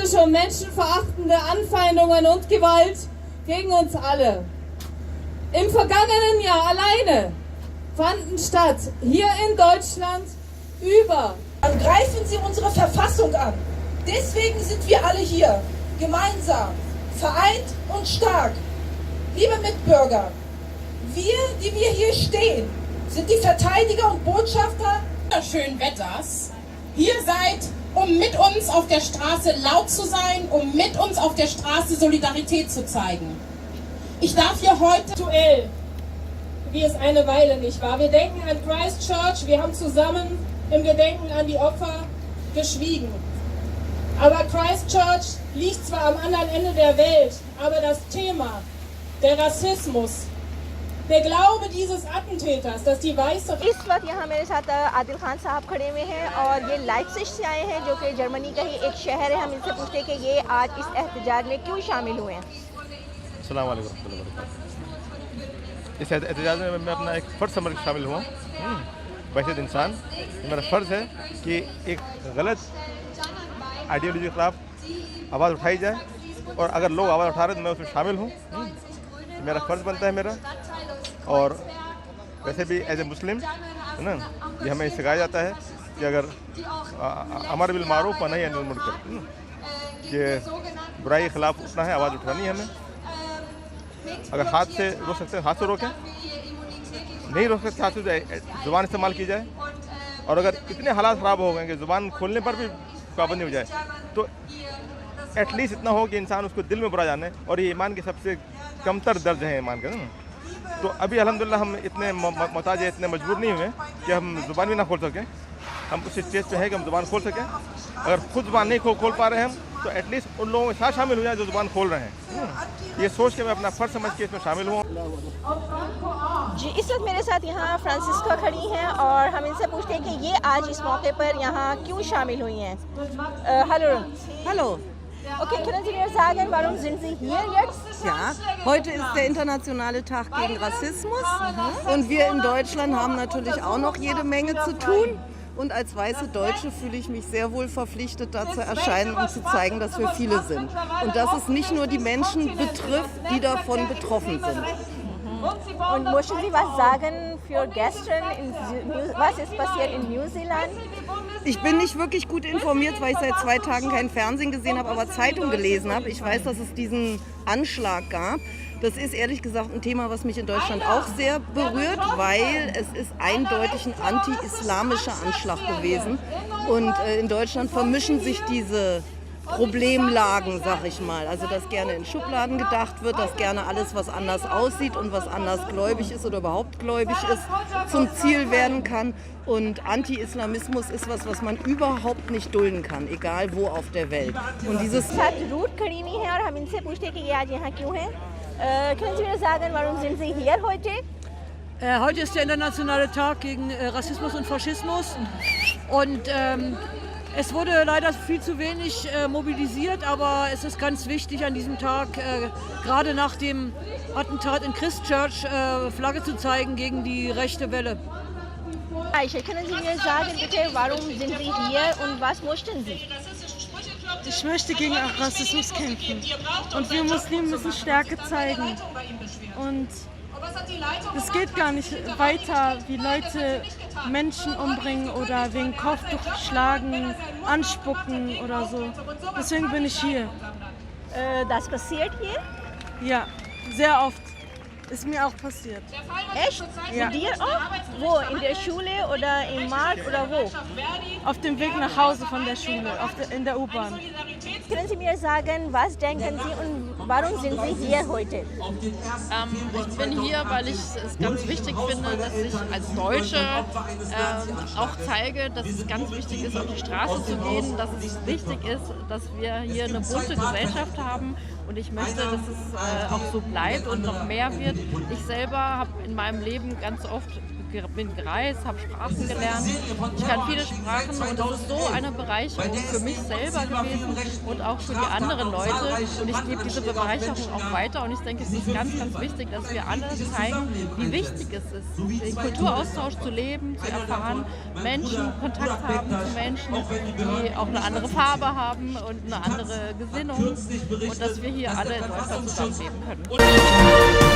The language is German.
rassistische und menschenverachtende Anfeindungen und Gewalt gegen uns alle. Im vergangenen Jahr alleine fanden statt, hier in Deutschland, Dann greifen Sie unsere Verfassung an. Deswegen sind wir alle hier, gemeinsam, vereint und stark. Liebe Mitbürger, wir, die wir hier stehen, sind die Verteidiger und Botschafter schönen Wetters hier seid, um mit uns auf der Straße laut zu sein, um mit uns auf der Straße Solidarität zu zeigen. Ich darf hier heute aktuell, wie es eine Weile nicht war. Wir denken an Christchurch, wir haben zusammen im Gedenken an die Opfer geschwiegen. Aber Christchurch liegt zwar am anderen Ende der Welt, aber das Thema, der Rassismus, der Glaube dieses Attentäters, dass die weiße... इस वक्त यहाँ मेरे साथ आदिल खान साहब खड़े हुए हैं और ये लाइप्जिग से आए हैं जो कि जर्मनी का ही एक शहर है। हम इनसे पूछते हैं कि ये आज इस एहतजाज में क्यों शामिल हुए हैं। अस्सलाम वालेकुम रहमतुल्लाहि व बरकातहू। इस एहतजाज में मैं अपना एक फ़र्ज़ समझ के शामिल हुआ। वैसे इंसान मेरा फ़र्ज़ है कि एक गलत आइडियोलॉजी के खिलाफ आवाज़ उठाई जाए और अगर लोग आवाज़ उठा रहे हैं तो मैं उसमें शामिल हूँ। मेरा फ़र्ज़ बनता है मेरा। और वैसे भी एज ए मुस्लिम है ना, ये हमें सिखाया जाता है कि अगर अमर बिल मारूफ व नही अनिल मुनकर, कि बुराई के खिलाफ उठना है, आवाज़ उठानी है हमें। अगर हाथ से रोक सकते हैं हाथ से रोकें, नहीं रोक सकते हाथ से ज़ुबान इस्तेमाल की जाए। और अगर इतने हालात ख़राब हो गए कि ज़ुबान खोलने पर भी पाबंदी हो जाए तो एटलीस्ट इतना हो कि इंसान उसको दिल में बुरा जाने। और ये ईमान के सबसे कमतर दर्ज है ईमान का ना। तो अभी अल्हम्दुलिल्लाह हम इतने मोहताज है, इतने मजबूर नहीं हुए कि हम ज़ुबान भी ना खोल सकें। हम उस स्टेज पे हैं कि हम ज़ुबान खोल सकें। अगर खुद ज़ुबान नहीं खोल पा रहे हैं हम तो एटलीस्ट उन लोगों के साथ शामिल हो जाए जो ज़ुबान खोल रहे हैं। ये सोच के मैं अपना फ़र्ज़ समझ के इसमें शामिल हुआ। जी, इस वक्त मेरे साथ यहाँ फ्रांसिस्का खड़ी हैं और हम इनसे पूछते हैं कि ये आज इस मौके पर यहाँ क्यों शामिल हुई हैं। Hallo. Okay, können Sie mir sagen, warum sind Sie hier jetzt? Ja, heute ist der internationale Tag gegen Rassismus und wir in Deutschland haben natürlich auch noch jede Menge zu tun. Und als weiße Deutsche fühle ich mich sehr wohl verpflichtet, da zu erscheinen und zu zeigen, dass wir viele sind. Und dass es nicht nur die Menschen betrifft, die davon betroffen sind. Und möchten Sie was sagen für gestern? Was ist passiert in New Zealand? Ich bin nicht wirklich gut informiert, weil ich seit 2 Tagen kein Fernsehen gesehen habe, aber Zeitung gelesen habe. Ich weiß, dass es diesen Anschlag gab. Das ist ehrlich gesagt ein Thema, was mich in Deutschland auch sehr berührt, weil es ist eindeutig ein anti-islamischer Anschlag gewesen. Und in Deutschland vermischen sich diese Problemlagen, sag ich mal. Also dass gerne in Schubladen gedacht wird, dass gerne alles, was anders aussieht und was anders gläubig ist oder überhaupt gläubig ist, zum Ziel werden kann. Und Anti-Islamismus ist was man überhaupt nicht dulden kann, egal wo auf der Welt. Und dieses Können Sie mir sagen, warum sind Sie hier heute? Heute ist der internationale Tag gegen Rassismus und Faschismus und es wurde leider viel zu wenig mobilisiert, aber es ist ganz wichtig an diesem Tag, gerade nach dem Attentat in Christchurch, Flagge zu zeigen gegen die rechte Welle. Aisha, können Sie mir sagen, bitte, warum sind Sie hier und was möchten Sie? Ich möchte gegen Rassismus kämpfen und wir Muslime müssen Stärke zeigen. Und es geht gar nicht weiter, wie Leute Menschen umbringen oder wegen Kopftuch schlagen, anspucken oder so. Deswegen bin ich hier. Das passiert hier? Ja, sehr oft. Ist mir auch passiert. Echt? Ja. Dir auch? Wo? In der Schule oder im Markt oder wo? Auf dem Weg nach Hause von der Schule, in der U-Bahn. Können Sie mir sagen, was denken Sie und warum sind Sie hier heute? Ich bin hier, weil ich es ganz wichtig finde, dass ich als Deutsche auch zeige, dass es ganz wichtig ist, auf die Straße zu gehen, dass es wichtig ist, dass wir hier eine bunte Gesellschaft haben. Und ich möchte, dass es auch so bleibt und noch mehr wird. Ich selber habe in meinem Leben ganz oft bin gereist, habe Sprachen gelernt. Ich kann viele Sprachen und das ist so eine Bereicherung für mich selber gewesen und auch für die anderen Leute. Und ich gebe diese Bereicherung auch weiter und ich denke, es ist ganz, ganz wichtig, dass wir alle zeigen, wie wichtig es ist, den Kulturaustausch zu leben, zu erfahren, Menschen Kontakt haben zu Menschen, die auch eine andere Farbe haben und eine andere Gesinnung und dass wir hier alle in Deutschland zusammenleben können.